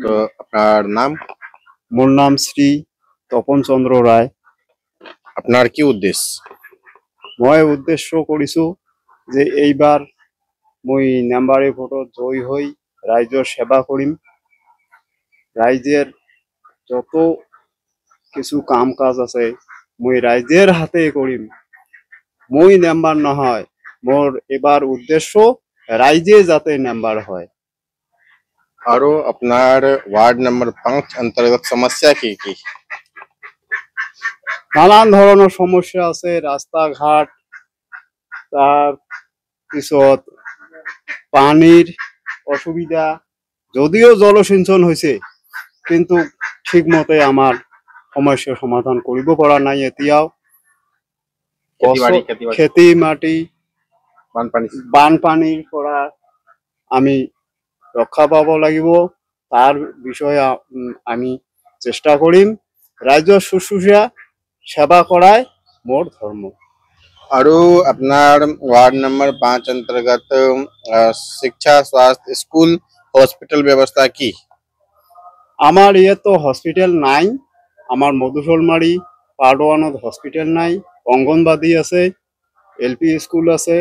তো আপনাৰ নাম? মোৰ নাম শ্ৰী তপন চন্দ্ৰ ৰায়। আপনাৰ কি উদ্দেশ্য? মই উদ্দেশ্য কৰিছো যে এইবাৰ মই নাম্বাৰী ভোটত জয়ী হৈ ৰাইজৰ সেৱা কৰিম। ৰাইজেৰ যত কিছু কাম কাজ আছে মই রাইজের হাতে করিম। মই নাম্বার নহয়, মোর এবার উদ্দেশ্য রাইজে যাতে নাম্বার হয়। और আপনার वार्ड नंबर 5 अंतर्गत समस्या की? নানান ধরনের সমস্যা আছে, রাস্তাঘাট, তার পিছত পানির অসুবিধা। যদিও জলসিঞ্চন হয়েছে কিন্তু ঠিক মতে আমার সমস্যার সমাধান কৰিব পৰা নাই এতিয়াও। খেতি মাটি বানপানীৰ পৰা আমি ৰক্ষা পাব লাগিব, তাৰ বিষয়ে আমি চেষ্টা কৰিম। ৰাজ্যৰ শুশ্ৰূষা সেৱা কৰাই মোৰ ধৰ্ম। और আপনার वार्ड नंबर 5 अंतर्गत शिक्षा, स्वास्थ्य, स्कूल, हॉस्पिटल व्यवस्था की? আমার ইয়াতো হসপিটাল নাই। আমার মধুসলমারি পার্ট 1 হসপিটাল নাই। অঙ্গনবাদী আছে, এলপি স্কুল আছে,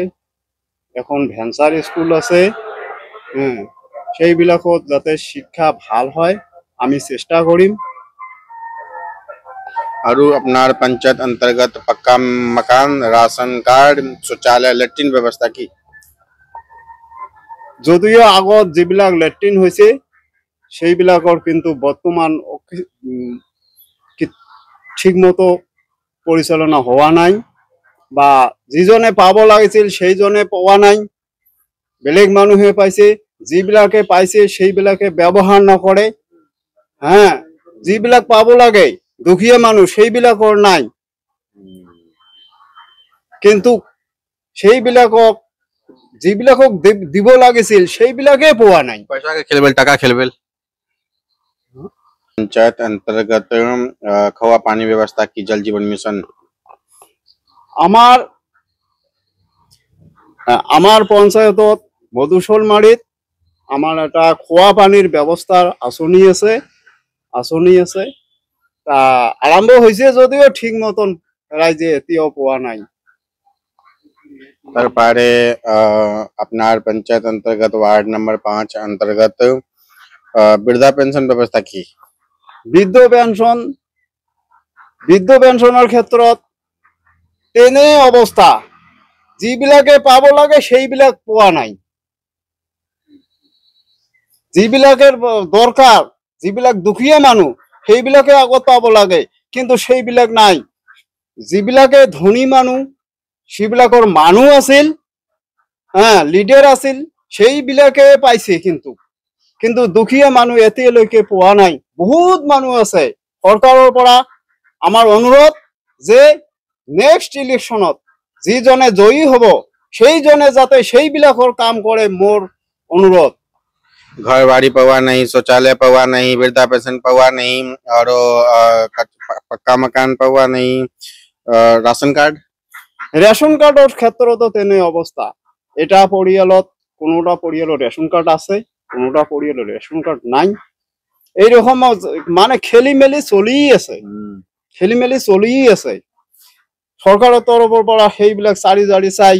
এখন ভেঞ্চার স্কুল আছে। সেইবিলাকত যাতে শিক্ষা ভাল হয় আমি চেষ্টা কৰিম। और अपनार पंचायत अंतर्गत पक्का मकान, राशन कार्ड, शौचालय, लैट्रिन व्यवस्था की? যদিও আগত যিবিলাক লেট্ৰিন হৈছে সেইবিলাকৰ কিন্তু বৰ্তমান ঠিকমতো পৰিচালনা হোৱা নাই, বা যিজনে পাব লাগিছিল সেইজনে পোৱা নাই, বেলেগ মানুহে পাইছে। যিবিলাকে পাইছে সেইবিলাকে ব্যৱহাৰ নকৰে। যিবিলাক পাব লাগে দুখীয়া মানুহ সেইবিলাকৰ নাই, কিন্তু সেইবিলাকক যিবিলাকক দিব লাগিছিল সেইবিলাকে পোৱা নাই। पैसा के खेलबेल, टाका खेलबेल। पंचायत अंतर्गत खवा पानी व्यवस्था की? जल जीवन मिशन? আমার পঞ্চায়তত মধুসলমারিত আমার একটা খোৱা পানীৰ ব্যৱস্থাৰ আঁচনি আছে। তা আৰম্ভ হৈছে যদিও ঠিক মতন ৰাইজে এতিয়াও পোৱা নাই। তারপরে আপনার पंचायत अंतर्गत वार्ड नंबर 5 अंतर्गत वृद्धा पेंशन व्यवस्था की? বৃদ্ধ পেঞ্চনৰ ক্ষেত্ৰত তেনে অৱস্থা, যিবিলাকে পাব লাগে সেইবিলাক পোৱা নাই। যিবিলাকের দরকার, যিবিলাক দুখীয়া মানুহ সেইবিলাকে আগত পাব লাগে, কিন্তু সেইবিলাক নাই। যিবিলাকে ধনী মানুহ, সেইবিলাকৰ মানুহ আছিল, লিডাৰ আছিল, সেইবিলাকে পাইছে। কিন্তু দুখীয়া মানুহ এতিয়ালৈকে পোৱা নাই। বহুত মানুহ আছে। চৰকাৰৰ পৰা আমাৰ অনুৰোধ যে নেক্সট ইলেকশ্যনত যিজনে জয়ী হ'ব সেইজনে যাতে সেইবিলাকৰ কাম কৰে, মোৰ অনুৰোধ। घर बाड़ी पवा नहीं, शौचालय पवा नहीं, वृद्धा पेंशन पवा नहीं, और पक्का मकान पवा नहीं, राशन कार्ड? রেশন কার্ডের ক্ষেত্রতো তেনে অবস্থা। এটা পরিয়ালত কোনোটা পরিয়ালত রেশন কার্ড আছে, কোনোটা পরিয়ালত রেশন কার্ড নাই। এইরকম মানে খেলিমেলি চলিয়ে আছে। সরকারের তরফের পৰা সেইবিলাক চাৰি জাৰি চাই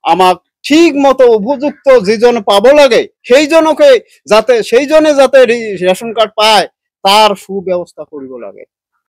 আমাক ঠিক মতো উপযুক্ত যিজন পাব লাগে সেইজনে যাতে রেশন কার্ড পায় তার সুব্যবস্থা কৰিব লাগে।